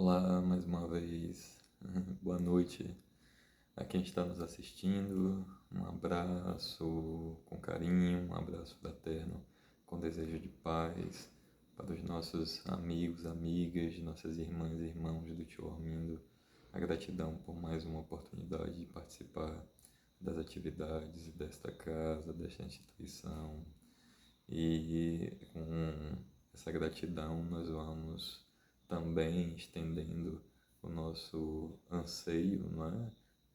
Olá, mais uma vez. Boa noite a quem está nos assistindo. Um abraço com carinho, um abraço fraterno, com desejo de paz para os nossos amigos, amigas, nossas irmãs e irmãos do Tio Ormindo. A gratidão por mais uma oportunidade de participar das atividades desta casa, desta instituição. E com essa gratidão nós vamos também estendendo o nosso anseio, não é?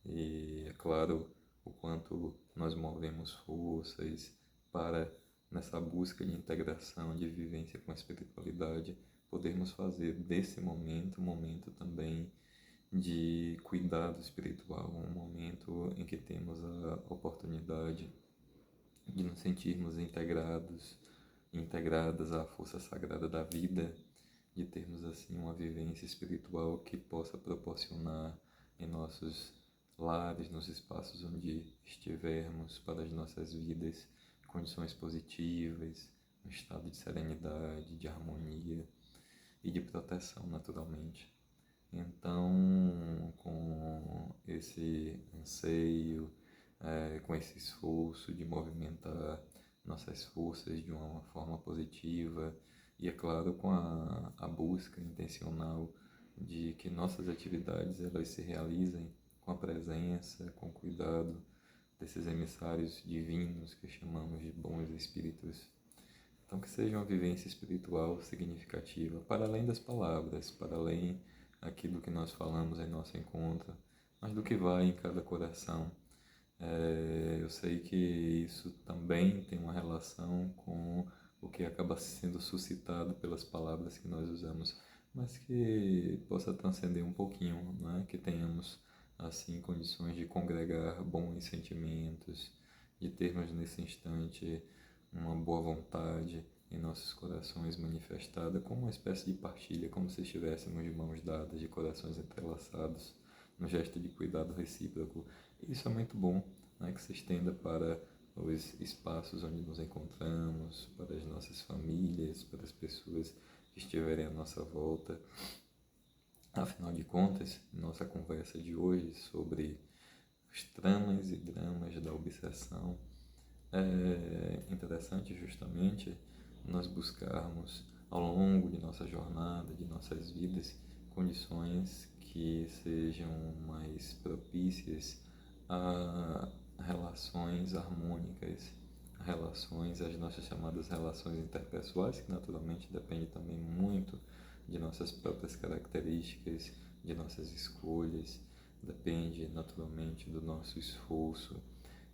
E é claro o quanto nós movemos forças para, nessa busca de integração, de vivência com a espiritualidade, podermos fazer desse momento um momento também de cuidado espiritual, um momento em que temos a oportunidade de nos sentirmos integrados, integradas à força sagrada da vida, de termos assim uma vivência espiritual que possa proporcionar em nossos lares, nos espaços onde estivermos, para as nossas vidas, condições positivas, um estado de serenidade, de harmonia e de proteção, naturalmente. Então, com esse anseio, com esse esforço de movimentar nossas forças de uma forma positiva e, é claro, com a busca intencional de que nossas atividades elas se realizem com a presença, com o cuidado desses emissários divinos que chamamos de bons espíritos. Então, que seja uma vivência espiritual significativa, para além das palavras, para além aquilo que nós falamos em nosso encontro, mas do que vai em cada coração. Eu sei que isso também tem uma relação com o que acaba sendo suscitado pelas palavras que nós usamos, mas que possa transcender um pouquinho, né? Que tenhamos assim condições de congregar bons sentimentos, de termos nesse instante uma boa vontade em nossos corações manifestada como uma espécie de partilha, como se estivéssemos de mãos dadas, de corações entrelaçados, no gesto de cuidado recíproco. Isso é muito bom, né, que se estenda para os espaços onde nos encontramos, para as nossas famílias, para as pessoas que estiverem à nossa volta. Afinal de contas, nossa conversa de hoje sobre os tramas e dramas da obsessão, é interessante justamente nós buscarmos ao longo de nossa jornada, de nossas vidas, condições que sejam mais propícias a relações harmônicas, a relações, as nossas chamadas relações interpessoais, que naturalmente depende também muito de nossas próprias características, de nossas escolhas, depende naturalmente do nosso esforço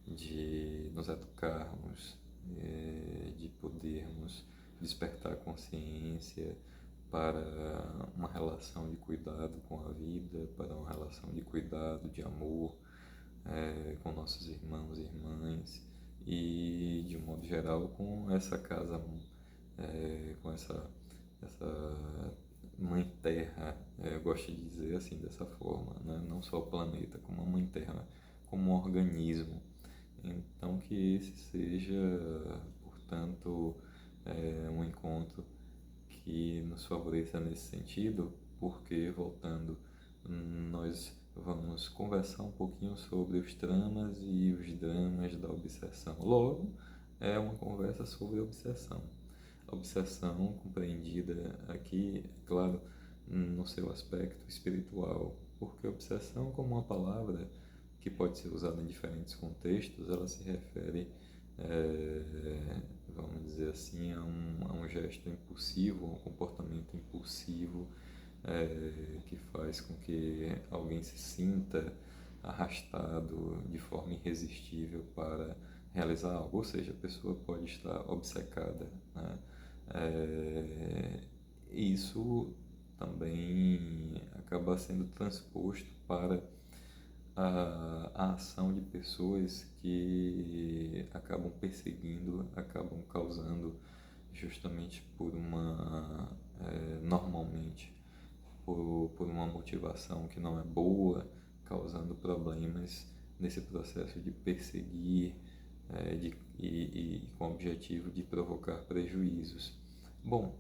de nos educarmos, de podermos despertar consciência para uma relação de cuidado com a vida, para uma relação de cuidado, de amor com nossos irmãos e irmãs e, de um modo geral, com essa casa, com essa mãe terra, eu gosto de dizer assim, dessa forma, né? Não só o planeta, como a mãe terra, como um organismo. Então, que esse seja, portanto, um encontro que nos favoreça nesse sentido, porque, voltando, nós vamos conversar um pouquinho sobre os tramas e os dramas da obsessão. Logo, é uma conversa sobre obsessão. A obsessão compreendida aqui, claro, no seu aspecto espiritual, porque obsessão, como uma palavra que pode ser usada em diferentes contextos, ela se refere, vamos dizer assim, a um gesto impulsivo, a um comportamento impulsivo, que faz com que alguém se sinta arrastado de forma irresistível para realizar algo, ou seja, a pessoa pode estar obcecada, né? Isso também acaba sendo transposto para a ação de pessoas que acabam perseguindo, acabam causando justamente normalmente, por uma motivação que não é boa, causando problemas nesse processo de perseguir e com o objetivo de provocar prejuízos. Bom,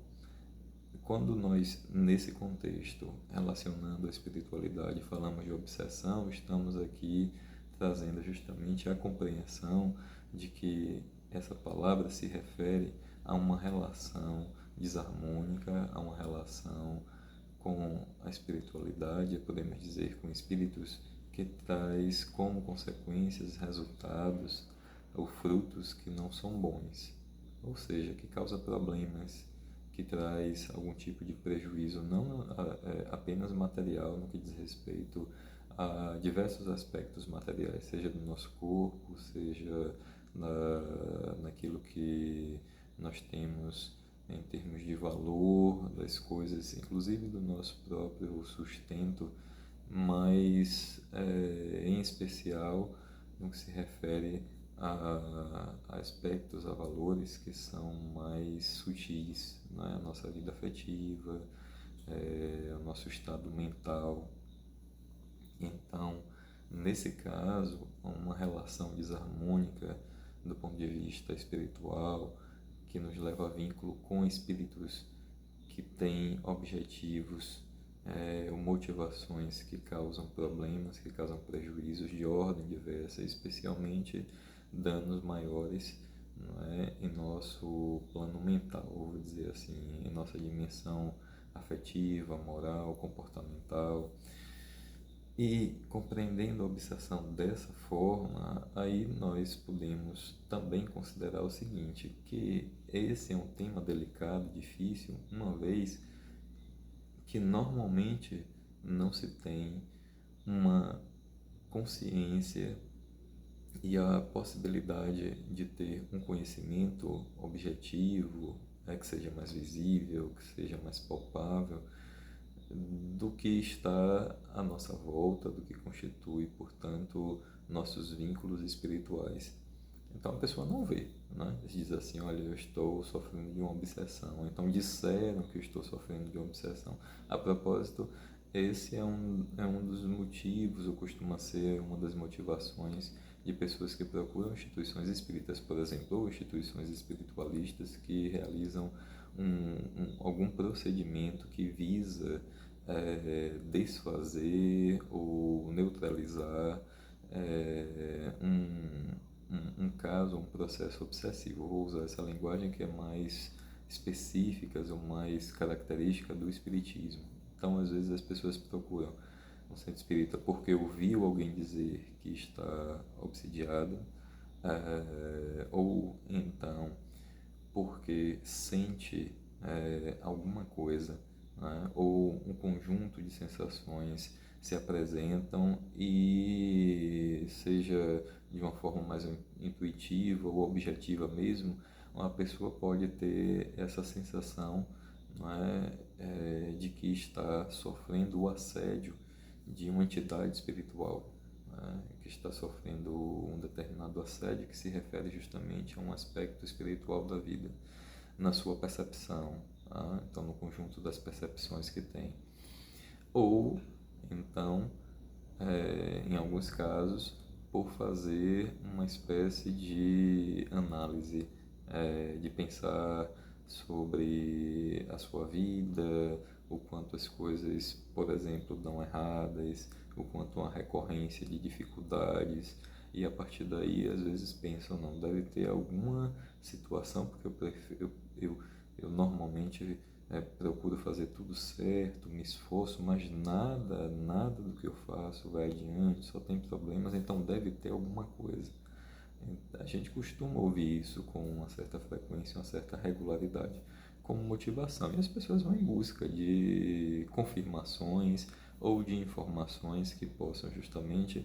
Quando nós, nesse contexto, relacionando a espiritualidade, falamos de obsessão, estamos aqui trazendo justamente a compreensão de que essa palavra se refere a uma relação desarmônica, a uma relação com a espiritualidade, podemos dizer, com espíritos que traz como consequências, resultados ou frutos que não são bons, ou seja, que causa problemas, que traz algum tipo de prejuízo, não apenas material, no que diz respeito a diversos aspectos materiais, seja do nosso corpo, seja naquilo que nós temos em termos de valor das coisas, inclusive do nosso próprio sustento, mas em especial no que se refere a aspectos, a valores que são mais sutis, né? A nossa vida afetiva, o nosso estado mental. Então, nesse caso, uma relação desarmônica do ponto de vista espiritual, que nos leva a vínculo com espíritos que têm objetivos ou motivações que causam problemas, que causam prejuízos de ordem diversa, especialmente danos maiores, não é, em nosso plano mental, vou dizer assim, em nossa dimensão afetiva, moral, comportamental. E compreendendo a obsessão dessa forma, aí nós podemos também considerar o seguinte, que esse é um tema delicado, difícil, uma vez que normalmente não se tem uma consciência e a possibilidade de ter um conhecimento objetivo, que seja mais visível, que seja mais palpável, do que está à nossa volta, do que constitui, portanto, nossos vínculos espirituais. Então a pessoa não vê, né? Diz assim, olha, eu estou sofrendo de uma obsessão. Então disseram que eu estou sofrendo de uma obsessão. A propósito, esse é um dos motivos, ou costuma ser uma das motivações de pessoas que procuram instituições espíritas, por exemplo, ou instituições espiritualistas que realizam algum procedimento que visa desfazer ou neutralizar um caso, um processo obsessivo. Vou usar essa linguagem que é mais específica ou mais característica do espiritismo. Então, às vezes, as pessoas procuram um centro espírita porque ouviu alguém dizer que está obsidiado, ou então porque sente alguma coisa, né? Ou um conjunto de sensações se apresentam e seja de uma forma mais intuitiva ou objetiva mesmo, uma pessoa pode ter essa sensação, não é, de que está sofrendo o assédio de uma entidade espiritual, né, que está sofrendo um determinado assédio que se refere justamente a um aspecto espiritual da vida, na sua percepção, tá? Então no conjunto das percepções que tem. Ou, então, em alguns casos, por fazer uma espécie de análise, de pensar sobre a sua vida, o quanto as coisas, por exemplo, dão erradas, o quanto há recorrência de dificuldades, e a partir daí às vezes pensam, não, deve ter alguma situação, porque eu normalmente procuro fazer tudo certo, me esforço, mas nada do que eu faço vai adiante, só tem problemas, então deve ter alguma coisa. A gente costuma ouvir isso com uma certa frequência, uma certa regularidade, como motivação. E as pessoas vão em busca de confirmações ou de informações que possam justamente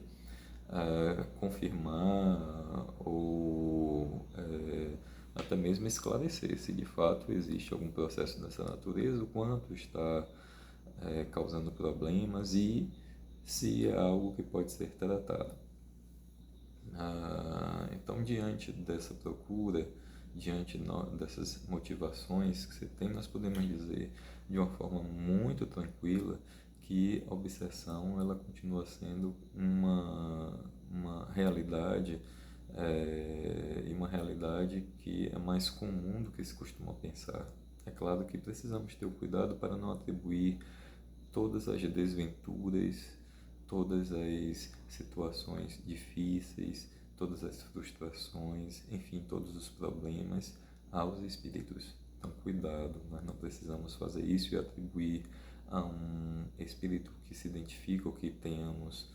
confirmar ou até mesmo esclarecer se de fato existe algum processo dessa natureza, o quanto está causando problemas e se é algo que pode ser tratado. Então, diante dessa procura, diante dessas motivações que você tem, nós podemos dizer de uma forma muito tranquila que a obsessão ela continua sendo uma realidade, e uma realidade que é mais comum do que se costuma pensar. É claro que precisamos ter o cuidado para não atribuir todas as desventuras, todas as situações difíceis, todas as frustrações, enfim, todos os problemas aos espíritos. Então, cuidado, nós não precisamos fazer isso e atribuir a um espírito que se identifica ou que tenhamos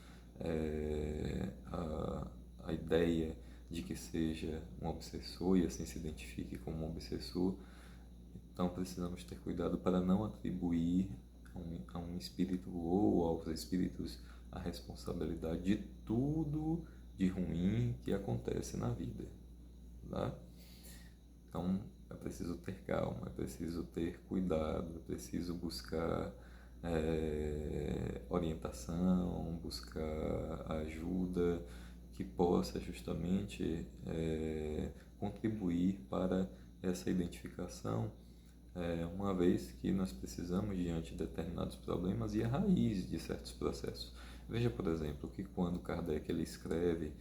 a ideia de que seja um obsessor e assim se identifique como um obsessor. Então precisamos ter cuidado para não atribuir a um espírito ou aos espíritos a responsabilidade de tudo de ruim que acontece na vida, tá? Então é preciso ter calma, é preciso ter cuidado, é preciso buscar orientação, buscar ajuda que possa justamente contribuir para essa identificação, uma vez que nós precisamos, diante de determinados problemas, ir à raiz de certos processos. Veja, por exemplo, que quando Kardec ele escreve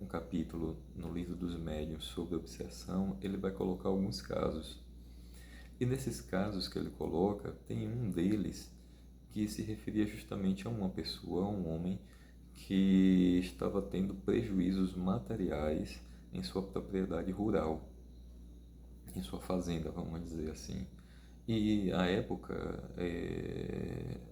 um capítulo no Livro dos Médiuns sobre obsessão, ele vai colocar alguns casos. E nesses casos que ele coloca, tem um deles que se referia justamente a uma pessoa, a um homem, que estava tendo prejuízos materiais em sua propriedade rural, em sua fazenda, vamos dizer assim. E à época,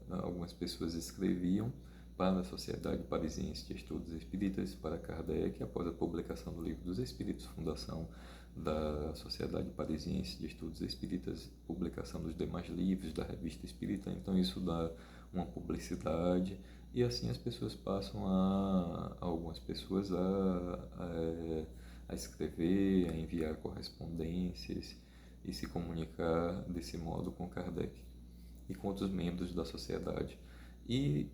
algumas pessoas escreviam para a Sociedade Parisiense de Estudos Espíritas, para Kardec, após a publicação do Livro dos Espíritos, fundação da Sociedade Parisiense de Estudos Espíritas, publicação dos demais livros da Revista Espírita. Então isso dá uma publicidade e assim as pessoas passam algumas pessoas a escrever, a enviar correspondências e se comunicar desse modo com Kardec e com outros membros da sociedade. E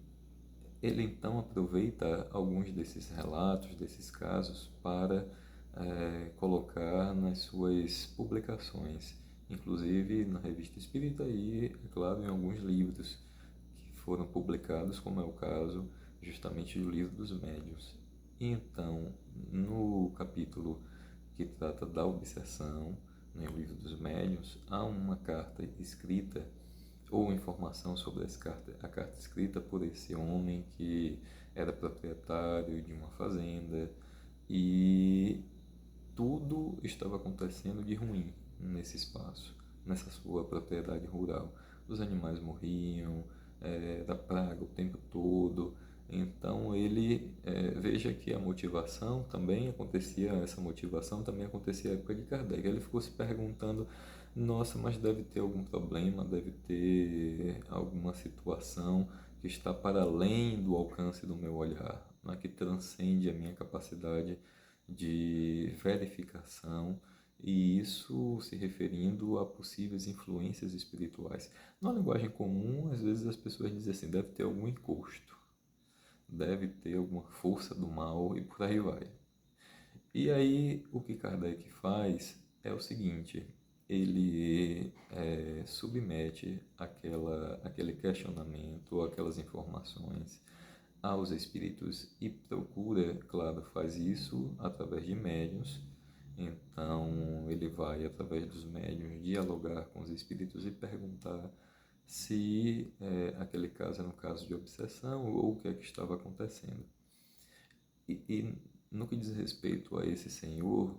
ele então aproveita alguns desses relatos, desses casos, para colocar nas suas publicações, inclusive na Revista Espírita e, é claro, em alguns livros que foram publicados, como é o caso justamente do Livro dos Médiuns. E então, no capítulo que trata da obsessão, no Livro dos Médiuns, há uma carta escrita ou informação sobre a carta escrita por esse homem que era proprietário de uma fazenda e tudo estava acontecendo de ruim nesse espaço, nessa sua propriedade rural. Os animais morriam, da praga o tempo todo. Então ele veja que a motivação também acontecia, essa motivação também acontecia na época de Kardec. Ele ficou se perguntando, nossa, mas deve ter algum problema, deve ter alguma situação que está para além do alcance do meu olhar, né, que transcende a minha capacidade de verificação, e isso se referindo a possíveis influências espirituais. Na linguagem comum, às vezes as pessoas dizem assim, deve ter algum encosto, deve ter alguma força do mal e por aí vai. E aí o que Kardec faz é o seguinte, ele submete aquele questionamento, aquelas informações aos espíritos e procura, claro, faz isso através de médiuns. Então ele vai através dos médiuns dialogar com os espíritos e perguntar se aquele caso era um caso de obsessão ou o que é que estava acontecendo. E no que diz respeito a esse senhor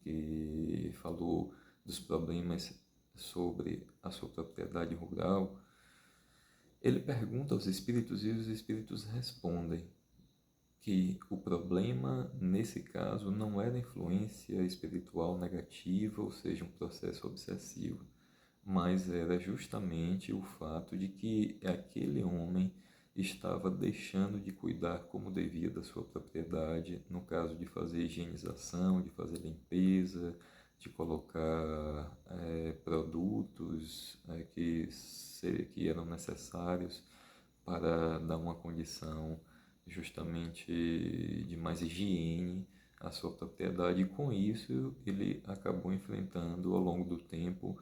que falou dos problemas sobre a sua propriedade rural, ele pergunta aos espíritos e os espíritos respondem que o problema, nesse caso, não era influência espiritual negativa, ou seja, um processo obsessivo, mas era justamente o fato de que aquele homem estava deixando de cuidar como devia da sua propriedade, no caso de fazer higienização, de fazer limpeza, de colocar produtos que eram necessários para dar uma condição justamente de mais higiene à sua propriedade, e com isso ele acabou enfrentando ao longo do tempo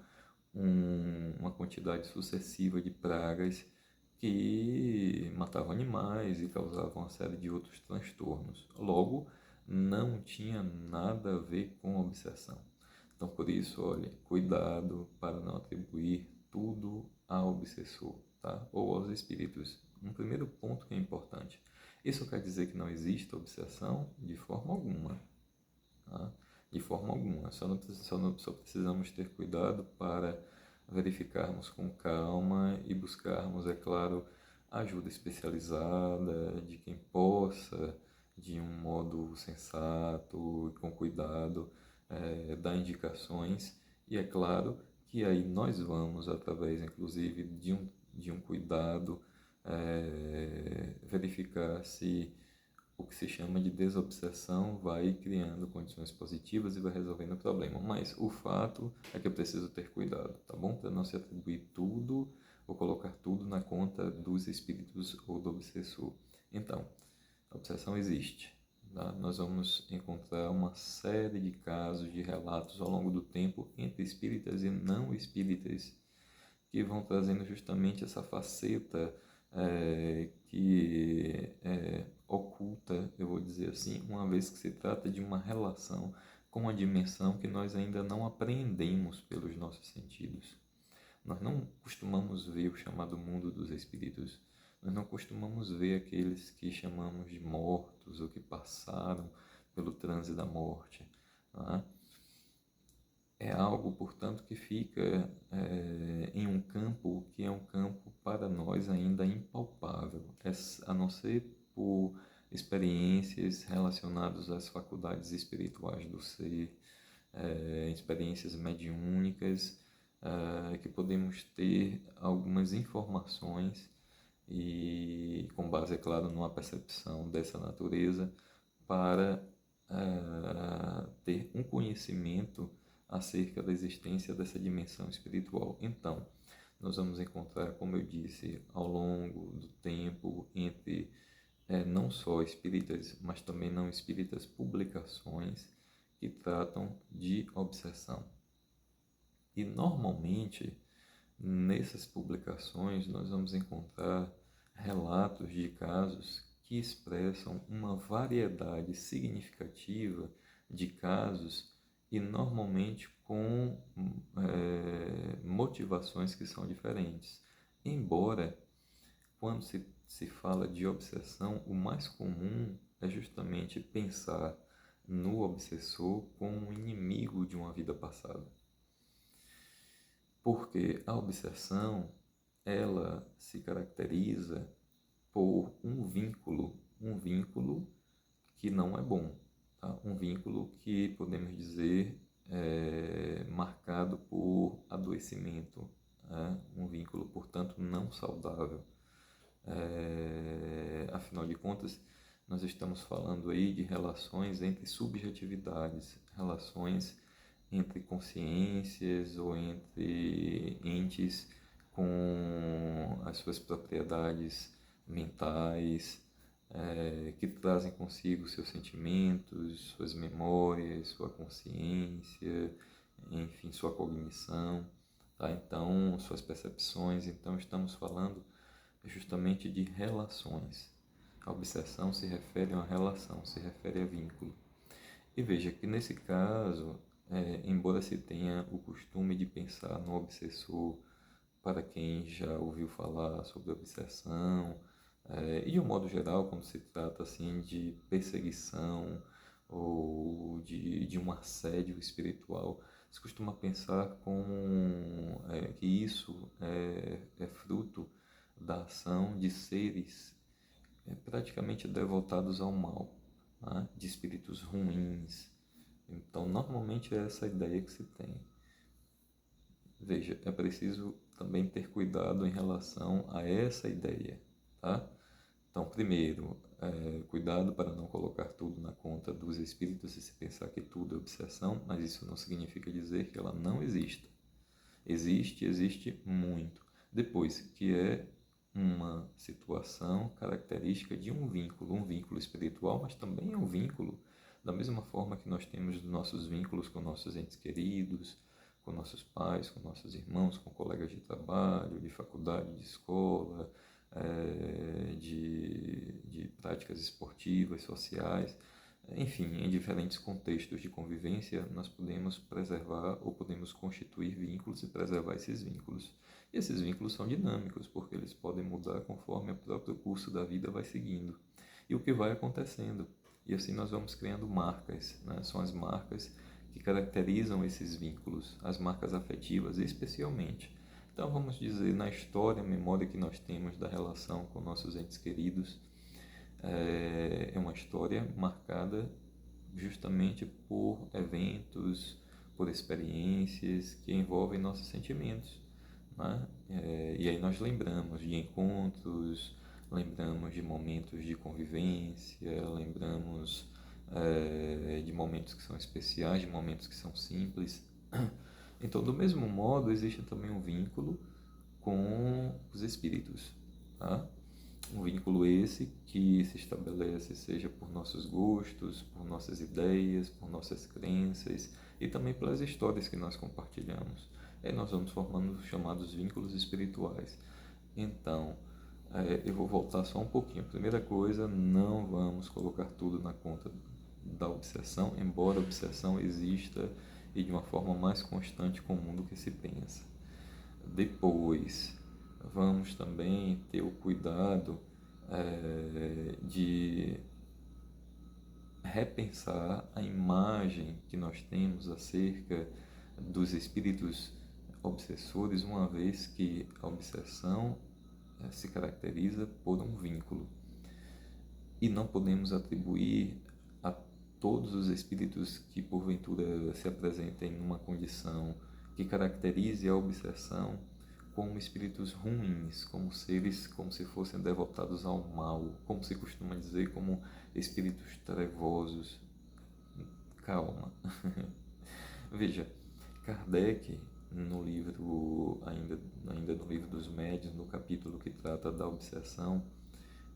uma quantidade sucessiva de pragas que matavam animais e causavam uma série de outros transtornos. Logo, não tinha nada a ver com obsessão. Então, por isso, olha, cuidado para não atribuir tudo ao obsessor, tá? Ou aos espíritos. Um primeiro ponto que é importante. Isso quer dizer que não existe obsessão? De forma alguma, tá? De forma alguma. Só precisamos ter cuidado para verificarmos com calma e buscarmos, é claro, ajuda especializada de quem possa, de um modo sensato e com cuidado, dar indicações. E é claro que aí nós vamos, através inclusive de um cuidado, verificar se o que se chama de desobsessão vai criando condições positivas e vai resolvendo o problema. Mas o fato é que eu preciso ter cuidado, tá bom? Para não se atribuir tudo ou colocar tudo na conta dos espíritos ou do obsessor. Então, a obsessão existe. Tá? Nós vamos encontrar uma série de casos, de relatos ao longo do tempo entre espíritas e não espíritas que vão trazendo justamente essa faceta que é oculta, eu vou dizer assim, uma vez que se trata de uma relação com uma dimensão que nós ainda não apreendemos pelos nossos sentidos. Nós não costumamos ver o chamado mundo dos espíritos, nós não costumamos ver aqueles que chamamos de mortos ou que passaram pelo transe da morte. Não é? É algo, portanto, que fica em um campo que é um campo para nós ainda impalpável, a não ser por experiências relacionadas às faculdades espirituais do ser, experiências mediúnicas, que podemos ter algumas informações e, com base, é claro, numa percepção dessa natureza, para ter um conhecimento acerca da existência dessa dimensão espiritual. Então, nós vamos encontrar, como eu disse, ao longo do tempo, entre não só espíritas, mas também não espíritas, publicações que tratam de obsessão. E, normalmente, nessas publicações, nós vamos encontrar relatos de casos que expressam uma variedade significativa de casos e normalmente com motivações que são diferentes. Embora, quando se fala de obsessão, o mais comum é justamente pensar no obsessor como um inimigo de uma vida passada. Porque a obsessão, ela se caracteriza por um vínculo que não é bom, tá? Um vínculo que podemos dizer marcado por adoecimento, né? Um vínculo, portanto, não saudável. Afinal de contas, nós estamos falando aí de relações entre subjetividades, relações entre consciências ou entre entes com as suas propriedades mentais, que trazem consigo seus sentimentos, suas memórias, sua consciência, enfim, sua cognição, tá? Então, suas percepções. Então, estamos falando justamente de relações. A obsessão se refere a uma relação, se refere a vínculo. E veja que nesse caso, embora se tenha o costume de pensar no obsessor, para quem já ouviu falar sobre obsessão, e de um modo geral, quando se trata assim de perseguição ou de um assédio espiritual, se costuma pensar que isso é fruto da ação de seres praticamente devotados ao mal, né? De espíritos ruins. Então, normalmente é essa ideia que se tem. Veja, é preciso também ter cuidado em relação a essa ideia, tá? Então, primeiro, cuidado para não colocar tudo na conta dos espíritos e se pensar que tudo é obsessão, mas isso não significa dizer que ela não exista. Existe muito. Depois, que é uma situação característica de um vínculo espiritual, mas também é um vínculo da mesma forma que nós temos nossos vínculos com nossos entes queridos, com nossos pais, com nossos irmãos, com colegas de trabalho, de faculdade, de escola, de práticas esportivas, sociais. Enfim, em diferentes contextos de convivência, nós podemos preservar ou podemos constituir vínculos e preservar esses vínculos. E esses vínculos são dinâmicos, porque eles podem mudar conforme o próprio curso da vida vai seguindo e o que vai acontecendo. E assim nós vamos criando marcas, né? São as marcas que caracterizam esses vínculos, as marcas afetivas especialmente. Então vamos dizer, na história, a memória que nós temos da relação com nossos entes queridos, é uma história marcada justamente por eventos, por experiências que envolvem nossos sentimentos, né? E aí nós lembramos de encontros, lembramos de momentos de convivência, lembramos de momentos que são especiais, de momentos que são simples. Então, do mesmo modo, existe também um vínculo com os espíritos, tá? Um vínculo esse que se estabelece seja por nossos gostos, por nossas ideias, por nossas crenças e também pelas histórias que nós compartilhamos. Aí nós vamos formando os chamados vínculos espirituais. Então, eu vou voltar só um pouquinho. Primeira coisa, não vamos colocar tudo na conta da obsessão, embora a obsessão exista e de uma forma mais constante comum do que se pensa. Depois, vamos também ter o cuidado de repensar a imagem que nós temos acerca dos espíritos obsessores, uma vez que a obsessão se caracteriza por um vínculo. E não podemos atribuir a todos os espíritos que porventura se apresentem numa condição que caracterize a obsessão como espíritos ruins, como seres como se fossem devotados ao mal, como se costuma dizer, como espíritos trevosos. Calma. Veja, Kardec, no livro, ainda no livro dos Médiuns, no capítulo que trata da obsessão,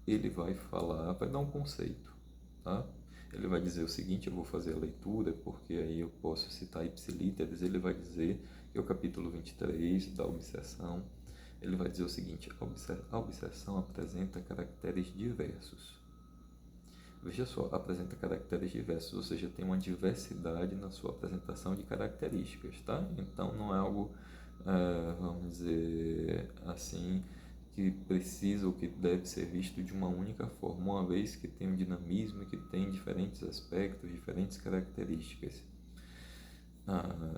ele vai falar, vai dar um conceito, tá? Ele vai dizer o seguinte, eu vou fazer a leitura, porque aí eu posso citar ipsilíteres, ele vai dizer que é o capítulo 23 da obsessão, ele vai dizer o seguinte, a obsessão apresenta caracteres diversos. Veja só, apresenta caracteres diversos, ou seja, tem uma diversidade na sua apresentação de características, tá? Então não é algo, vamos dizer assim, que precisa ou que deve ser visto de uma única forma, uma vez que tem um dinamismo e que tem diferentes aspectos, diferentes características.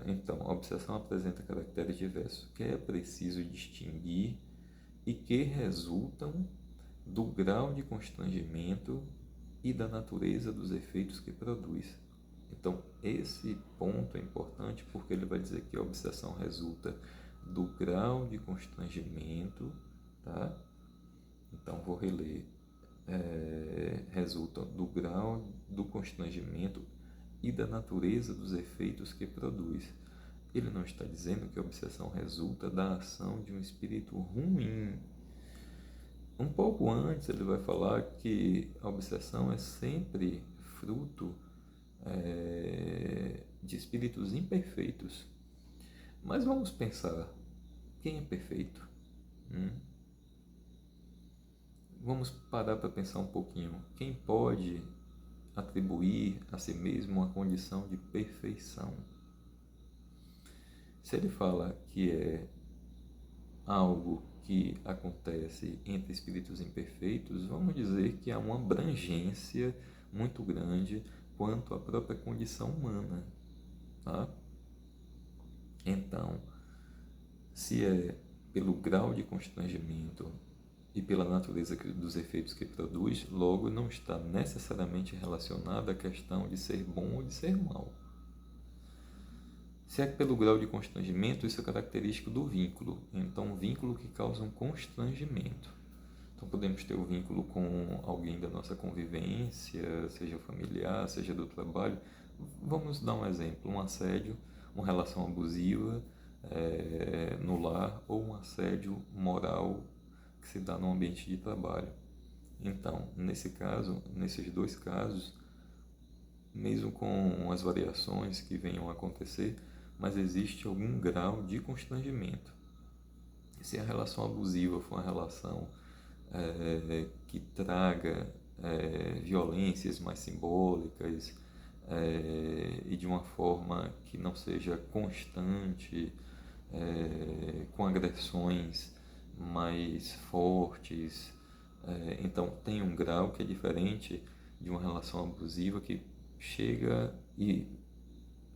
Então, a obsessão apresenta caracteres diversos que é preciso distinguir e que resultam do grau de constrangimento e da natureza dos efeitos que produz. Então, esse ponto é importante porque ele vai dizer que a obsessão resulta do grau de constrangimento, tá? Então, vou reler. Resulta do grau do constrangimento e da natureza dos efeitos que produz. Ele não está dizendo que a obsessão resulta da ação de um espírito ruim. Um pouco antes ele vai falar que a obsessão é sempre fruto de espíritos imperfeitos. Mas vamos pensar, quem é perfeito? Vamos parar para pensar um pouquinho. Quem pode atribuir a si mesmo uma condição de perfeição? Se ele fala que é algo que acontece entre espíritos imperfeitos, vamos dizer que há uma abrangência muito grande quanto à própria condição humana, tá? Então, se é pelo grau de constrangimento e pela natureza dos efeitos que produz, logo não está necessariamente relacionada à questão de ser bom ou de ser mal. Se é pelo grau de constrangimento, isso é característico do vínculo. Então, um vínculo que causa um constrangimento. Então, podemos ter o vínculo com alguém da nossa convivência, seja familiar, seja do trabalho. Vamos dar um exemplo, um assédio, uma relação abusiva no lar ou um assédio moral que se dá no ambiente de trabalho. Então, nesse caso, nesses dois casos, mesmo com as variações que venham a acontecer, mas existe algum grau de constrangimento. Se a relação abusiva for uma relação que traga violências mais simbólicas, e de uma forma que não seja constante, com agressões mais fortes. Então tem um grau que é diferente de uma relação abusiva que chega e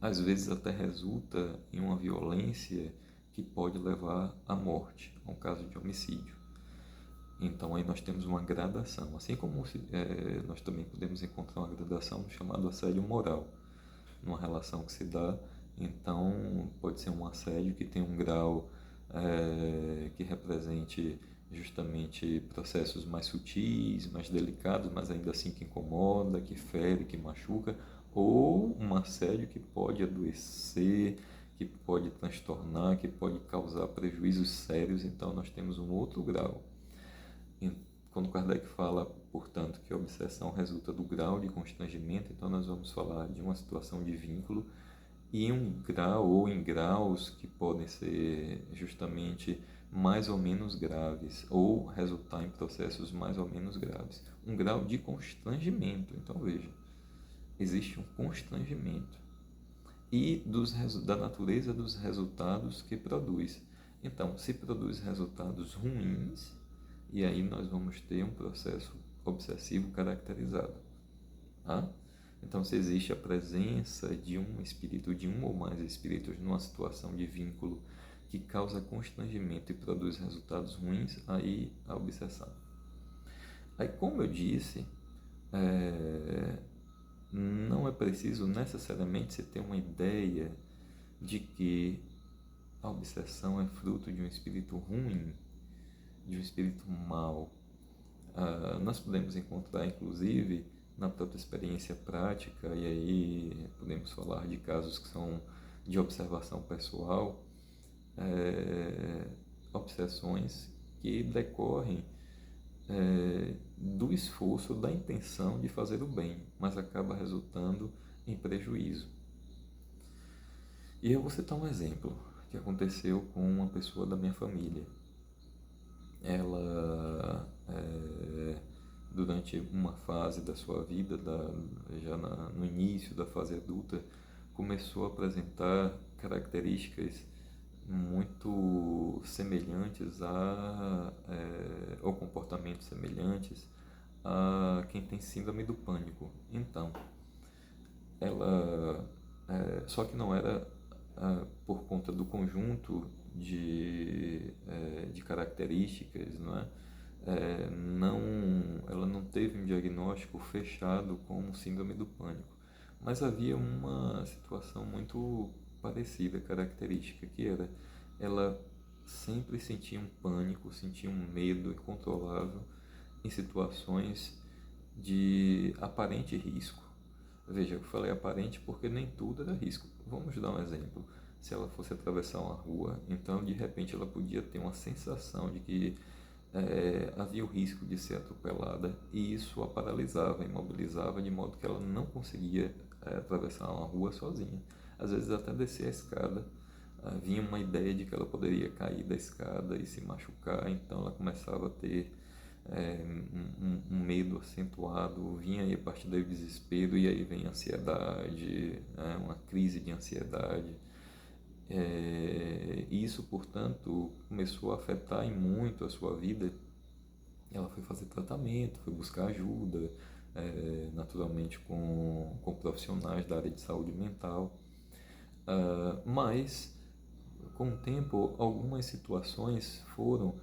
às vezes até resulta em uma violência que pode levar à morte, um caso de homicídio. Então aí nós temos uma gradação, assim como nós também podemos encontrar uma gradação no chamado assédio moral, numa relação que se dá. Então pode ser um assédio que tem um grau que represente justamente processos mais sutis, mais delicados, mas ainda assim que incomoda, que fere, que machuca, ou um assédio que pode adoecer, que pode transtornar, que pode causar prejuízos sérios. Então nós temos um outro grau. Quando Kardec fala, portanto, que a obsessão resulta do grau de constrangimento, então nós vamos falar de uma situação de vínculo e um grau ou em graus que podem ser justamente mais ou menos graves ou resultar em processos mais ou menos graves. Um grau de constrangimento. Então veja, existe um constrangimento e da natureza dos resultados que produz. Então, se produz resultados ruins, e aí nós vamos ter um processo obsessivo caracterizado. Tá? Então, se existe a presença de um espírito, de um ou mais espíritos numa situação de vínculo que causa constrangimento e produz resultados ruins, aí a obsessão. Aí, como eu disse, não é preciso necessariamente você ter uma ideia de que a obsessão é fruto de um espírito ruim, de um espírito mau. Nós podemos encontrar, inclusive, na própria experiência prática, e aí podemos falar de casos que são de observação pessoal, obsessões que decorrem do esforço, da intenção de fazer o bem, mas acaba resultando em prejuízo. E eu vou citar um exemplo que aconteceu com uma pessoa da minha família. Ela, durante uma fase da sua vida, no início da fase adulta, começou a apresentar características muito semelhantes ou comportamentos semelhantes a quem tem síndrome do pânico. Então, ela, só que não era por conta do conjunto de características, não é? Ela não teve um diagnóstico fechado como síndrome do pânico, mas havia uma situação muito parecida, característica, que era ela sempre sentia um pânico, sentia um medo incontrolável em situações de aparente risco. Veja, eu falei aparente porque nem tudo era risco. Vamos dar um exemplo. Se ela fosse atravessar uma rua, então de repente ela podia ter uma sensação de que havia o risco de ser atropelada, e isso a paralisava, imobilizava, de modo que ela não conseguia atravessar uma rua sozinha. Às vezes até descer a escada, vinha uma ideia de que ela poderia cair da escada e se machucar, então ela começava a ter um medo acentuado, vinha aí a partir do desespero, e aí vem a ansiedade, uma crise de ansiedade. Isso, portanto, começou a afetar em muito a sua vida. Ela foi fazer tratamento, foi buscar ajuda, naturalmente com profissionais da área de saúde mental. Mas, com o tempo, algumas situações foram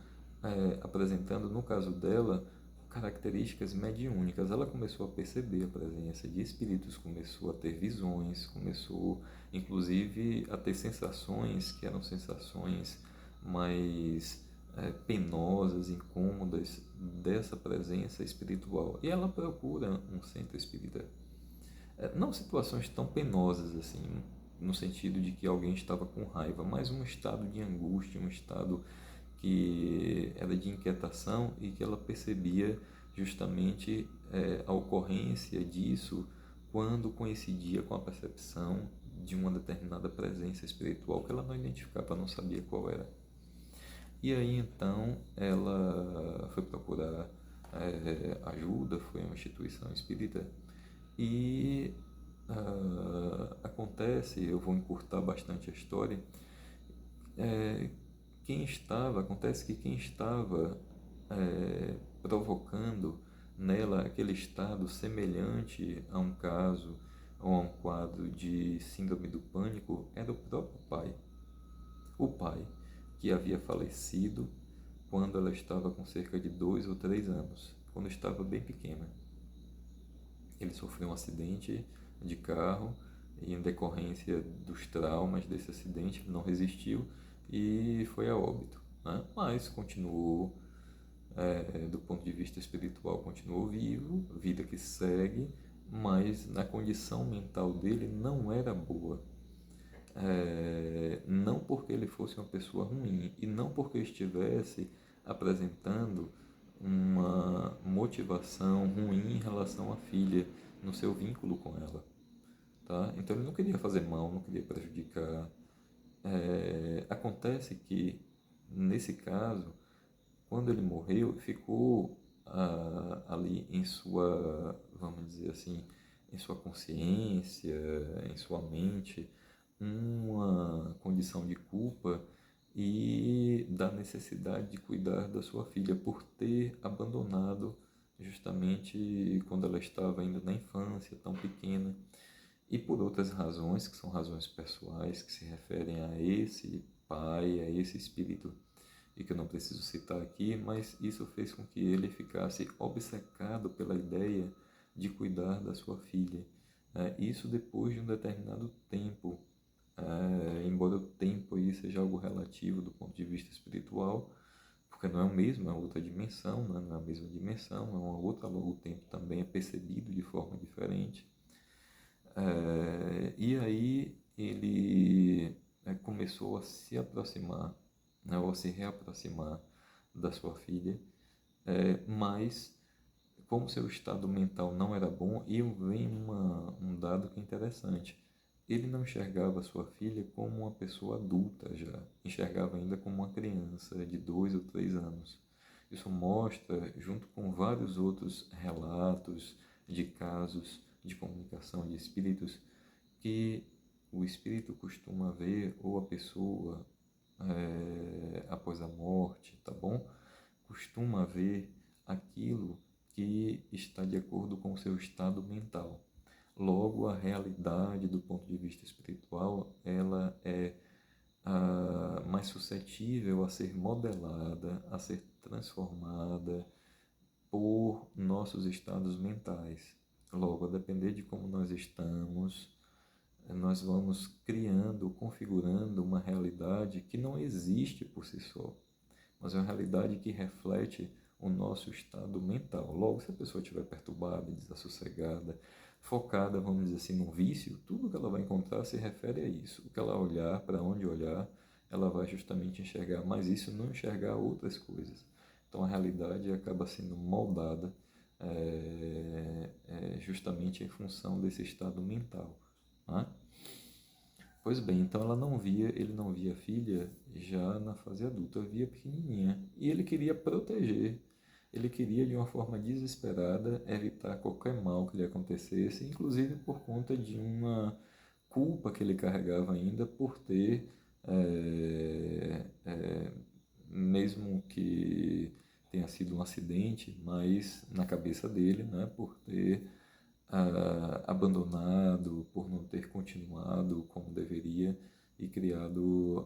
apresentando, no caso dela, características mediúnicas. Ela começou a perceber a presença de espíritos, começou a ter visões, começou inclusive a ter sensações que eram sensações mais penosas, incômodas dessa presença espiritual. E ela procura um centro espírita. Não situações tão penosas assim, no sentido de que alguém estava com raiva, mas um estado de angústia, um estado que era de inquietação, e que ela percebia justamente a ocorrência disso quando coincidia com a percepção de uma determinada presença espiritual que ela não identificava, não sabia qual era. E aí então ela foi procurar ajuda, foi uma instituição espírita. E acontece, eu vou encurtar bastante a história, é, acontece que quem estava provocando nela aquele estado semelhante a um caso ou a um quadro de síndrome do pânico era o próprio pai. O pai, que havia falecido quando ela estava com cerca de 2 ou 3 anos, quando estava bem pequena. Ele sofreu um acidente de carro e, em decorrência dos traumas desse acidente, ele não resistiu e foi a óbito, né? Mas continuou, do ponto de vista espiritual, continuou vivo, vida que segue, mas na condição mental dele não era boa. Não porque ele fosse uma pessoa ruim e não porque estivesse apresentando uma motivação ruim em relação à filha, no seu vínculo com ela, tá? Então ele não queria fazer mal, não queria prejudicar. Acontece que, nesse caso, quando ele morreu, ficou ali em sua, vamos dizer assim, em sua consciência, em sua mente, uma condição de culpa e da necessidade de cuidar da sua filha por ter abandonado justamente quando ela estava ainda na infância, tão pequena, e por outras razões, que são razões pessoais, que se referem a esse pai, a esse espírito, e que eu não preciso citar aqui, mas isso fez com que ele ficasse obcecado pela ideia de cuidar da sua filha. Isso depois de um determinado tempo, embora o tempo aí seja algo relativo do ponto de vista espiritual, porque não é o mesmo, é outra dimensão, né? Não é a mesma dimensão, é uma outra, o tempo também é percebido de forma diferente. E aí ele começou a se aproximar, né, ou a se reaproximar da sua filha, mas como seu estado mental não era bom, e vem um dado que é interessante. Ele não enxergava sua filha como uma pessoa adulta já, enxergava ainda como uma criança de 2 ou 3 anos. Isso mostra, junto com vários outros relatos de casos de comunicação de espíritos, que o espírito costuma ver ou a pessoa após a morte, tá bom? Costuma ver aquilo que está de acordo com o seu estado mental. Logo, a realidade do ponto de vista espiritual, ela é mais suscetível a ser modelada, a ser transformada por nossos estados mentais. Logo, a depender de como nós estamos, nós vamos criando, configurando uma realidade que não existe por si só, mas é uma realidade que reflete o nosso estado mental. Logo, se a pessoa estiver perturbada, desassossegada, focada, vamos dizer assim, no vício, tudo que ela vai encontrar se refere a isso. O que ela olhar, para onde olhar, ela vai justamente enxergar, mas isso não enxergar outras coisas. Então a realidade acaba sendo moldada justamente em função desse estado mental. Né? Pois bem, então ele não via a filha já na fase adulta, via pequenininha. E ele queria proteger, ele queria de uma forma desesperada evitar qualquer mal que lhe acontecesse, inclusive por conta de uma culpa que ele carregava ainda por ter, mesmo que tenha sido um acidente, mas na cabeça dele, né, por ter abandonado, por não ter continuado como deveria e criado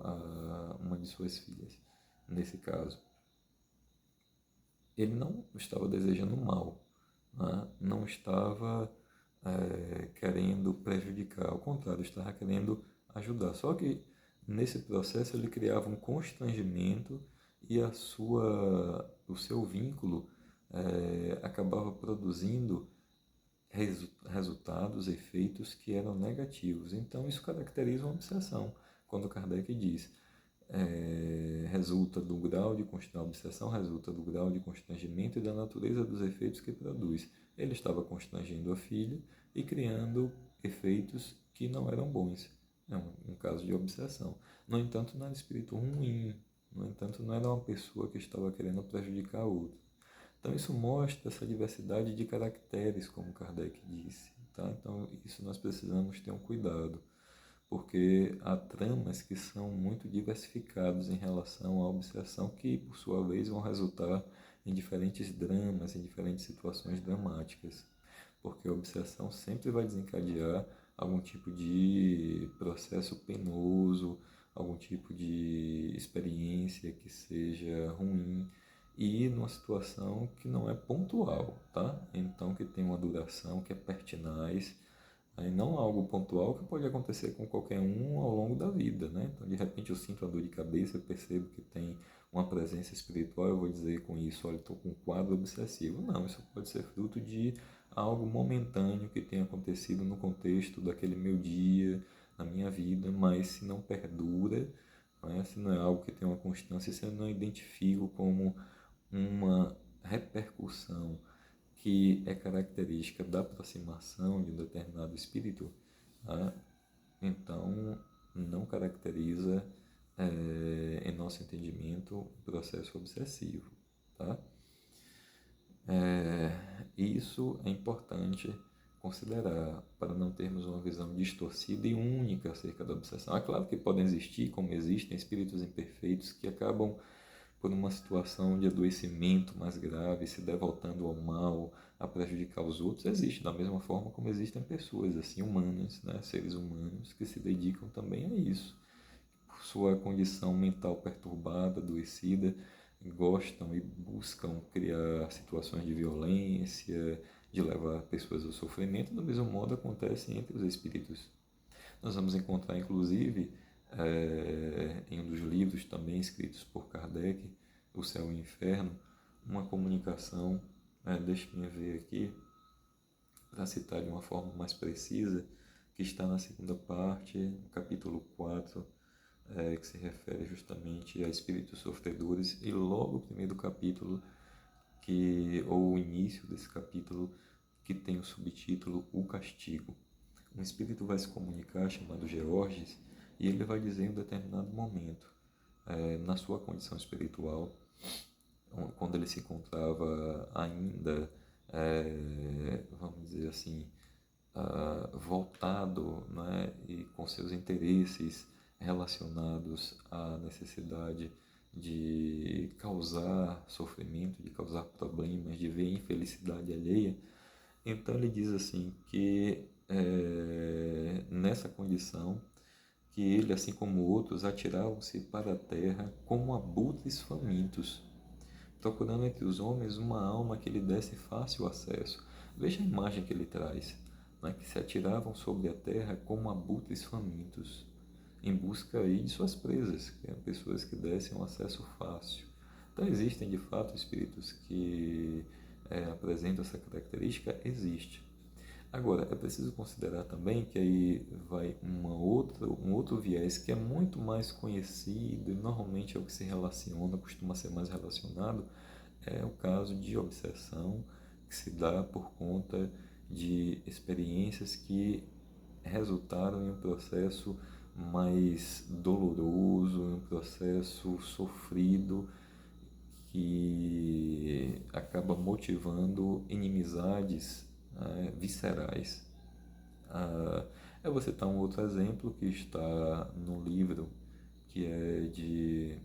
uma de suas filhas. Nesse caso, ele não estava desejando mal, né? Não estava querendo prejudicar, ao contrário, estava querendo ajudar. Só que nesse processo ele criava um constrangimento e o seu vínculo acabava produzindo resultados, efeitos que eram negativos. Então, isso caracteriza uma obsessão. Quando Kardec diz resulta do grau de a obsessão resulta do grau de constrangimento e da natureza dos efeitos que produz. Ele estava constrangendo a filha e criando efeitos que não eram bons. É um caso de obsessão. No entanto, não era espírito ruim. No entanto, não era uma pessoa que estava querendo prejudicar a outra. Então isso mostra essa diversidade de caracteres, como Kardec disse. Tá? Então isso nós precisamos ter um cuidado, porque há tramas que são muito diversificados em relação à obsessão, que por sua vez vão resultar em diferentes dramas, em diferentes situações dramáticas, porque a obsessão sempre vai desencadear algum tipo de processo penoso, algum tipo de experiência que seja ruim e numa situação que não é pontual, tá? Então que tem uma duração que é pertinaz, aí não algo pontual que pode acontecer com qualquer um ao longo da vida, né? Então, de repente eu sinto a dor de cabeça, eu percebo que tem uma presença espiritual, eu vou dizer com isso, olha, estou com um quadro obsessivo. Não, isso pode ser fruto de algo momentâneo que tenha acontecido no contexto daquele meu dia, na minha vida, mas se não perdura, né? Se não é algo que tem uma constância, se eu não identifico como uma repercussão que é característica da aproximação de um determinado espírito, tá? Então não caracteriza, em nosso entendimento, um processo obsessivo. Tá? Isso é importante considerar para não termos uma visão distorcida e única acerca da obsessão. É claro que podem existir, como existem, espíritos imperfeitos que acabam por uma situação de adoecimento mais grave, se devotando ao mal, a prejudicar os outros, existe, da mesma forma como existem pessoas assim humanas, né, seres humanos, que se dedicam também a isso. Por sua condição mental perturbada, adoecida, gostam e buscam criar situações de violência, de levar pessoas ao sofrimento. Do mesmo modo acontece entre os espíritos. Nós vamos encontrar, inclusive, em um dos livros também escritos por Kardec, O Céu e o Inferno, uma comunicação, deixe-me ver aqui, para citar de uma forma mais precisa, que está na segunda parte, no capítulo 4, que se refere justamente a espíritos sofredores, e logo o primeiro capítulo, ou o início desse capítulo, que tem o subtítulo O Castigo. Um espírito vai se comunicar, chamado Georges, e ele vai dizer em um determinado momento, na sua condição espiritual, quando ele se encontrava ainda, vamos dizer assim, voltado, né, e com seus interesses relacionados à necessidade de causar sofrimento, de causar problemas, de ver infelicidade alheia. Então ele diz assim que nessa condição que ele, assim como outros, atiravam-se para a terra como abutres famintos, procurando entre os homens uma alma que lhe desse fácil acesso. Veja a imagem que ele traz, né? Que se atiravam sobre a terra como abutres famintos, em busca aí de suas presas, que eram pessoas que dessem um acesso fácil. Então existem de fato espíritos que apresentam essa característica? Existe. Agora, é preciso considerar também que aí vai um outro viés que é muito mais conhecido e normalmente é o que se relaciona, costuma ser mais relacionado, é o caso de obsessão que se dá por conta de experiências que resultaram em um processo mais doloroso, em um processo sofrido que acaba motivando inimizades, viscerais. Eu vou citar um outro exemplo que está no livro, que é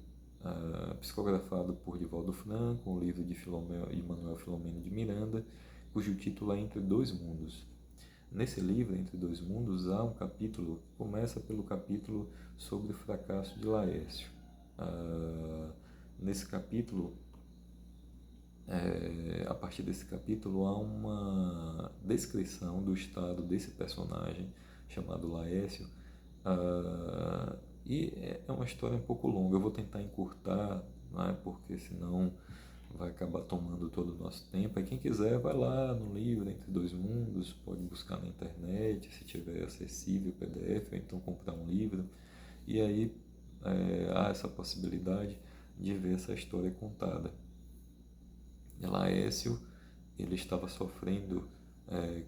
psicografado por Divaldo Franco, um livro de Manuel Filomeno de Miranda, cujo título é Entre Dois Mundos. Nesse livro, Entre Dois Mundos, há um capítulo que começa pelo capítulo sobre o fracasso de Laércio. Nesse capítulo, a partir desse capítulo, há uma descrição do estado desse personagem chamado Laércio, e é uma história um pouco longa. Eu vou tentar encurtar, né, porque senão vai acabar tomando todo o nosso tempo. E quem quiser, vai lá no livro Entre Dois Mundos, pode buscar na internet, se tiver acessível o PDF, ou então comprar um livro. E aí há essa possibilidade de ver essa história contada. E Laércio, ele estava sofrendo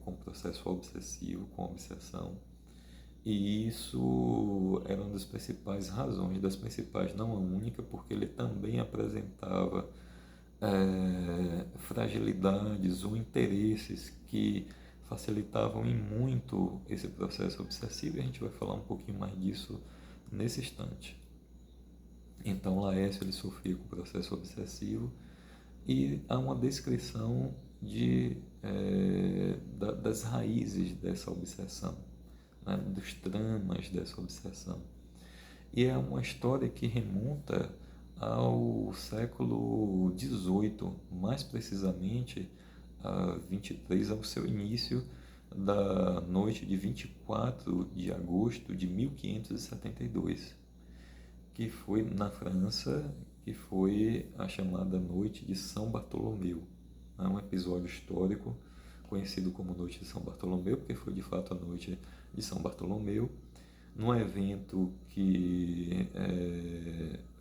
com processo obsessivo, com obsessão, e isso era uma das principais razões, das principais, não a única, porque ele também apresentava fragilidades ou interesses que facilitavam em muito esse processo obsessivo, e a gente vai falar um pouquinho mais disso nesse instante. Então, Laércio ele sofria com o processo obsessivo e há uma descrição das raízes dessa obsessão, né, dos tramas dessa obsessão. E é uma história que remonta ao século XVIII, mais precisamente a 23, ao seu início da noite de 24 de agosto de 1572, que foi na França, que foi a chamada Noite de São Bartolomeu. É um episódio histórico conhecido como Noite de São Bartolomeu, porque foi de fato a noite de São Bartolomeu, num evento que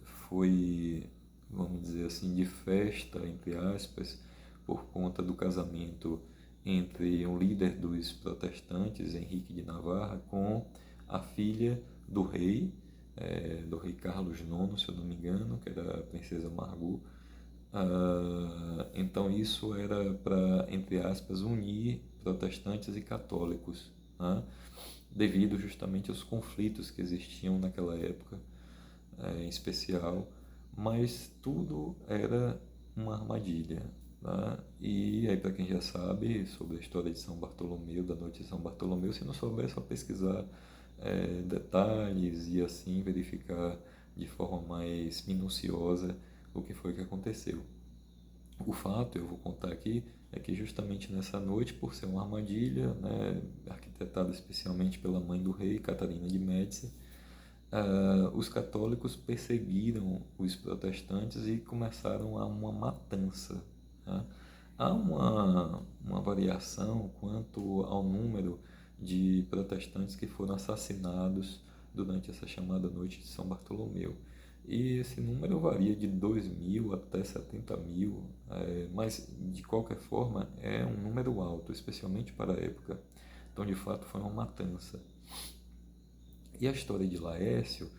foi, vamos dizer assim, de festa, entre aspas, por conta do casamento entre um líder dos protestantes, Henrique de Navarra, com a filha do rei Carlos IX, se eu não me engano, que era a princesa Margot. Então isso era para, entre aspas, unir protestantes e católicos, né? Devido justamente aos conflitos que existiam naquela época, em especial, mas tudo era uma armadilha, né? E aí, para quem já sabe sobre a história de São Bartolomeu, da noite de São Bartolomeu, se não souber, é só pesquisar detalhes e assim verificar de forma mais minuciosa o que foi que aconteceu. O fato, eu vou contar aqui, é que justamente nessa noite, por ser uma armadilha, né, arquitetada especialmente pela mãe do rei, Catarina de Médici, os católicos perseguiram os protestantes e começaram a uma matança, né? Há uma variação quanto ao número de protestantes que foram assassinados durante essa chamada Noite de São Bartolomeu. E esse número varia de 2.000 até 70.000, mas de qualquer forma é um número alto, especialmente para a época. Então, de fato, foi uma matança. E a história de Laércio,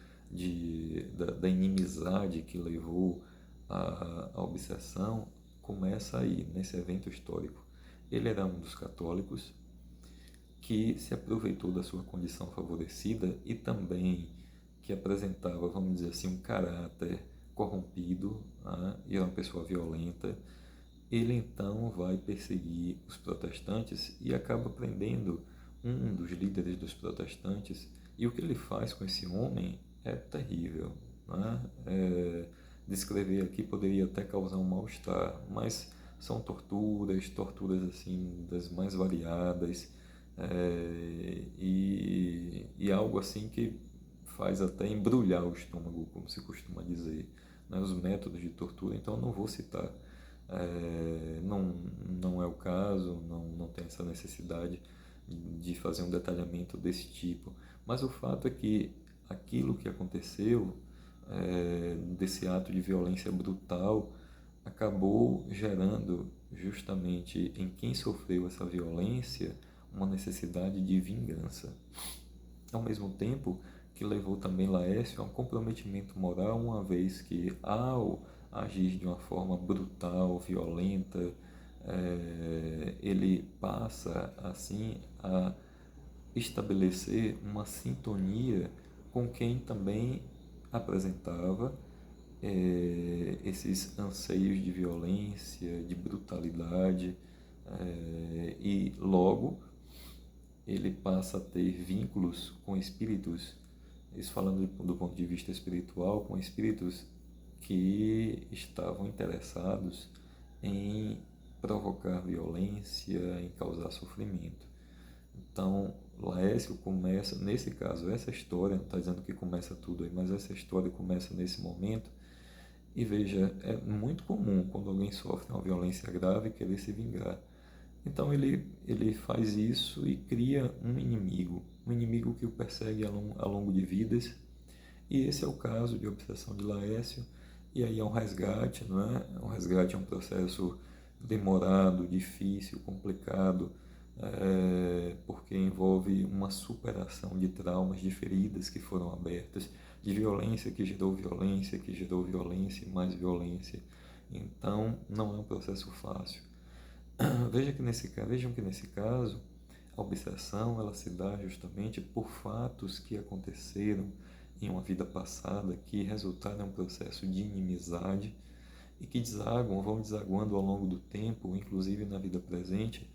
da inimizade que levou à obsessão, começa aí, nesse evento histórico. Ele era um dos católicos que se aproveitou da sua condição favorecida e também que apresentava, vamos dizer assim, um caráter corrompido, né, e era uma pessoa violenta. Ele então vai perseguir os protestantes e acaba prendendo um dos líderes dos protestantes, e o que ele faz com esse homem é terrível, né? Descrever aqui poderia até causar um mal-estar, mas são torturas assim das mais variadas, e algo assim que faz até embrulhar o estômago, como se costuma dizer, né? Os métodos de tortura, então eu não vou citar, não é o caso, não tem essa necessidade de fazer um detalhamento desse tipo, mas o fato é que aquilo que aconteceu, desse ato de violência brutal, acabou gerando justamente em quem sofreu essa violência uma necessidade de vingança. Ao mesmo tempo que levou também Laércio a um comprometimento moral, uma vez que, ao agir de uma forma brutal, violenta, ele passa assim a estabelecer uma sintonia com quem também apresentava esses anseios de violência, de brutalidade, e logo ele passa a ter vínculos com espíritos, isso falando do ponto de vista espiritual, com espíritos que estavam interessados em provocar violência, em causar sofrimento. Então, Laércio começa, nesse caso, essa história, não está dizendo que começa tudo aí, mas essa história começa nesse momento. E veja, é muito comum quando alguém sofre uma violência grave querer se vingar. Então ele faz isso e cria um inimigo que o persegue ao longo de vidas. E esse é o caso de obsessão de Laércio. E aí é um resgate, não é? Um resgate é um processo demorado, difícil, complicado, porque envolve uma superação de traumas, de feridas que foram abertas, de violência que gerou violência, que gerou violência e mais violência. Então, não é um processo fácil. Vejam que nesse caso, a obsessão ela se dá justamente por fatos que aconteceram em uma vida passada que resultaram em um processo de inimizade e que vão desaguando ao longo do tempo, inclusive na vida presente,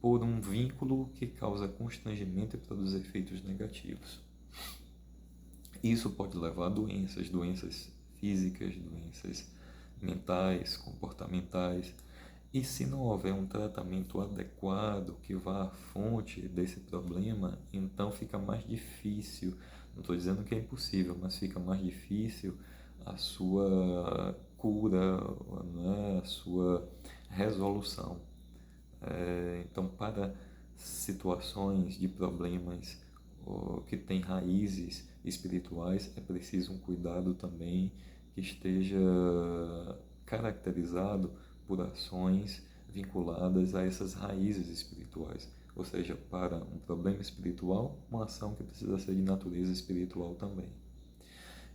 por um vínculo que causa constrangimento e produz efeitos negativos. Isso pode levar a doenças físicas, doenças mentais, comportamentais. E se não houver um tratamento adequado que vá à fonte desse problema, então fica mais difícil. Não estou dizendo que é impossível, mas fica mais difícil a sua cura, né? A sua resolução. Então, para situações de problemas que têm raízes espirituais, é preciso um cuidado também que esteja caracterizado por ações vinculadas a essas raízes espirituais. Ou seja, para um problema espiritual, uma ação que precisa ser de natureza espiritual também.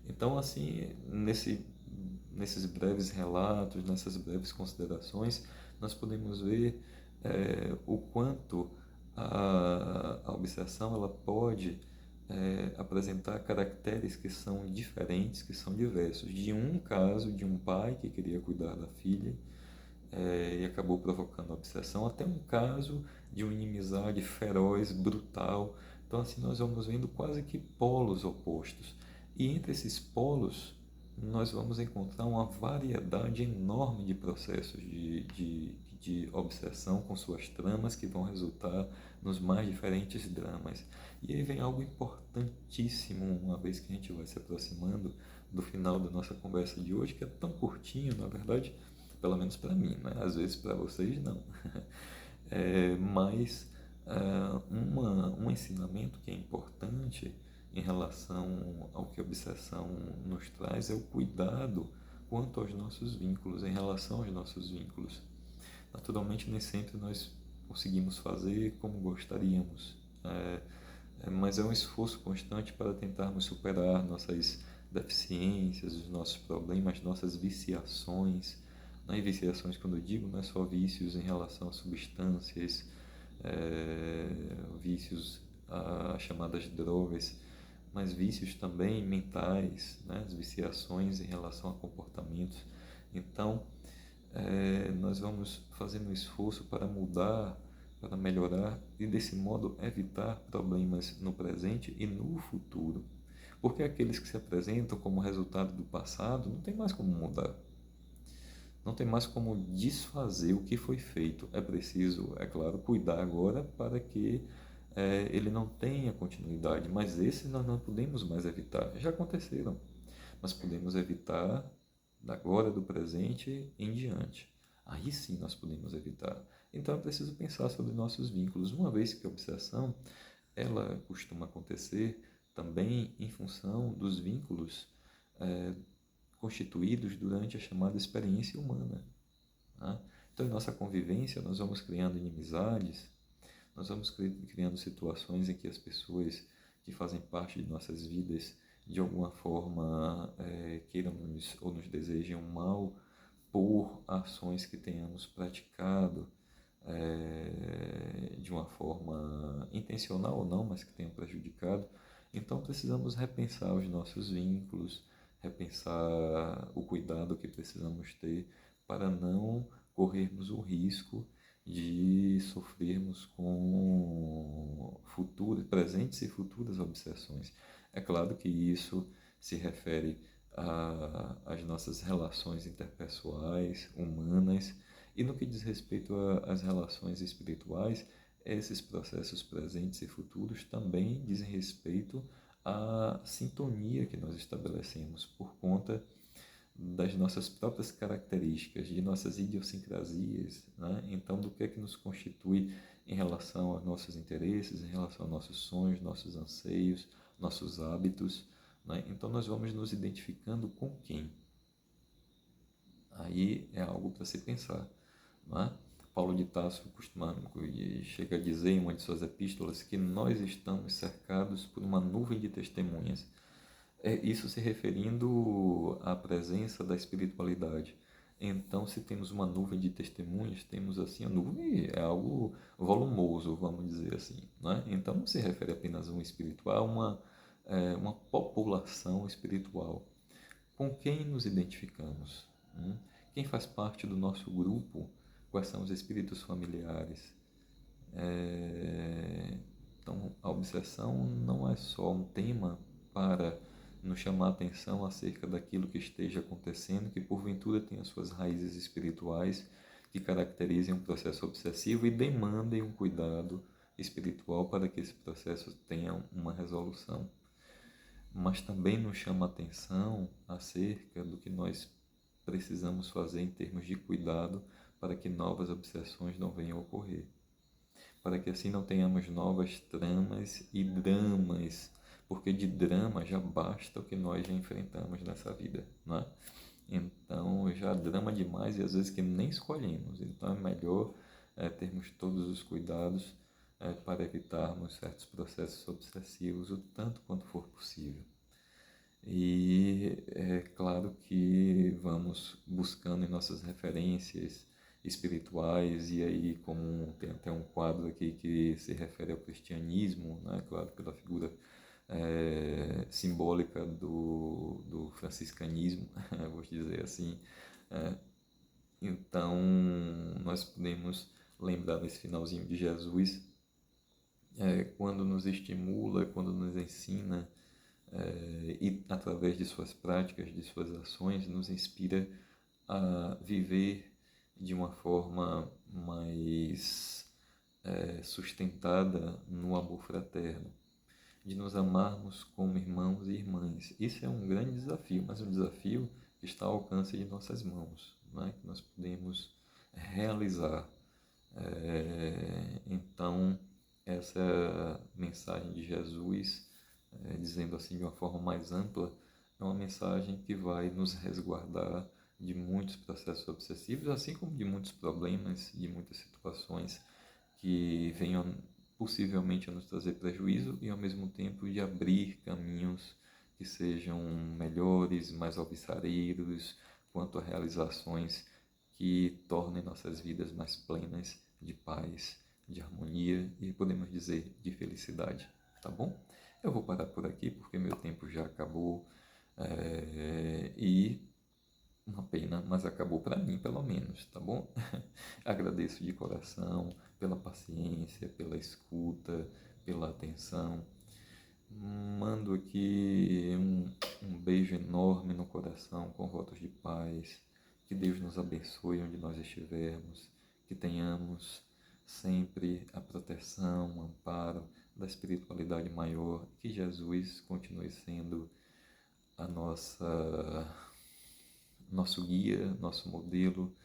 Então, assim, nesses breves relatos, nessas breves considerações, nós podemos ver o quanto a obsessão ela pode apresentar caracteres que são diferentes, que são diversos. De um caso de um pai que queria cuidar da filha e acabou provocando a obsessão, até um caso de uma inimizade feroz, brutal. Então, assim, nós vamos vendo quase que polos opostos. E entre esses polos, nós vamos encontrar uma variedade enorme de processos de obsessão com suas tramas que vão resultar nos mais diferentes dramas. E aí vem algo importantíssimo, uma vez que a gente vai se aproximando do final da nossa conversa de hoje, que é tão curtinho, na verdade, pelo menos para mim, né? Às vezes para vocês não. Mas um ensinamento que é importante em relação ao que a obsessão nos traz é o cuidado quanto aos nossos vínculos, em relação aos nossos vínculos. Naturalmente, nem sempre nós conseguimos fazer como gostaríamos, mas é um esforço constante para tentarmos superar nossas deficiências, os nossos problemas, nossas viciações. E viciações, quando eu digo, não é só vícios em relação a substâncias, vícios a chamadas drogas, mas vícios também mentais, né? As viciações em relação a comportamentos. Então, nós vamos fazendo um esforço para mudar, para melhorar e, desse modo, evitar problemas no presente e no futuro. Porque aqueles que se apresentam como resultado do passado não tem mais como mudar. Não tem mais como desfazer o que foi feito. É preciso, é claro, cuidar agora para que ele não tenha continuidade. Mas esses nós não podemos mais evitar. Já aconteceram, mas podemos evitar da agora, do presente em diante. Aí sim nós podemos evitar. Então é preciso pensar sobre nossos vínculos, uma vez que a obsessão ela costuma acontecer também em função dos vínculos eh, constituídos durante a chamada experiência humana. Tá? Então, em nossa convivência, nós vamos criando inimizades, nós vamos criando situações em que as pessoas que fazem parte de nossas vidas, de alguma forma, queiram ou nos desejem um mal por ações que tenhamos praticado de uma forma intencional ou não, mas que tenham prejudicado. Então, precisamos repensar os nossos vínculos, repensar o cuidado que precisamos ter para não corrermos o risco de sofrermos com presentes e futuras obsessões. É claro que isso se refere às nossas relações interpessoais, humanas, e no que diz respeito às relações espirituais, esses processos presentes e futuros também dizem respeito à sintonia que nós estabelecemos por conta das nossas próprias características, de nossas idiosincrasias, né? Então, do que é que nos constitui em relação aos nossos interesses, em relação aos nossos sonhos, nossos anseios, nossos hábitos, né? Então, nós vamos nos identificando com quem? Aí é algo para se pensar, não é? Paulo de Tarso chega a dizer em uma de suas epístolas que nós estamos cercados por uma nuvem de testemunhas. Isso se referindo à presença da espiritualidade. Então, se temos uma nuvem de testemunhas, temos assim, a nuvem é algo volumoso, vamos dizer assim, né? Então, não se refere apenas a um espiritual, uma população espiritual. Com quem nos identificamos? Quem faz parte do nosso grupo? Quais são os espíritos familiares? Então, a obsessão não é só um tema para nos chamar a atenção acerca daquilo que esteja acontecendo, que porventura tenha suas raízes espirituais, que caracterizem um processo obsessivo e demandem um cuidado espiritual para que esse processo tenha uma resolução. Mas também nos chama a atenção acerca do que nós precisamos fazer em termos de cuidado para que novas obsessões não venham a ocorrer, para que assim não tenhamos novas tramas e dramas, porque de drama já basta o que nós já enfrentamos nessa vida, não é? Então já drama demais e às vezes que nem escolhemos, então é melhor termos todos os cuidados para evitarmos certos processos obsessivos o tanto quanto for possível. E é claro que vamos buscando em nossas referências espirituais, e aí como tem até um quadro aqui que se refere ao cristianismo, né? Claro, pela figura simbólica do franciscanismo, vou dizer assim. É, então, nós podemos lembrar nesse finalzinho de Jesus, quando nos estimula, quando nos ensina, e através de suas práticas, de suas ações, nos inspira a viver de uma forma mais sustentada no amor fraterno, de nos amarmos como irmãos e irmãs. Isso é um grande desafio, mas um desafio que está ao alcance de nossas mãos, né? Que nós podemos realizar. Então, essa mensagem de Jesus, dizendo assim de uma forma mais ampla, é uma mensagem que vai nos resguardar de muitos processos obsessivos, assim como de muitos problemas, de muitas situações que venham possivelmente a nos trazer prejuízo e ao mesmo tempo de abrir caminhos que sejam melhores, mais alvissareiros, quanto a realizações que tornem nossas vidas mais plenas de paz, de harmonia e podemos dizer de felicidade, tá bom? Eu vou parar por aqui porque meu tempo já acabou e uma pena, mas acabou para mim pelo menos, tá bom? Agradeço de coração pela paciência, pela escuta, pela atenção. Mando aqui um beijo enorme no coração com votos de paz. Que Deus nos abençoe onde nós estivermos. Que tenhamos sempre a proteção, o amparo da espiritualidade maior. Que Jesus continue sendo a nosso guia, nosso modelo,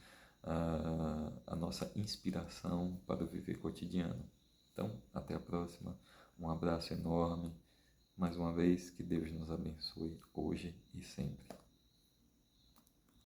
a nossa inspiração para o viver cotidiano. Então, até a próxima. Um abraço enorme. Mais uma vez, que Deus nos abençoe hoje e sempre.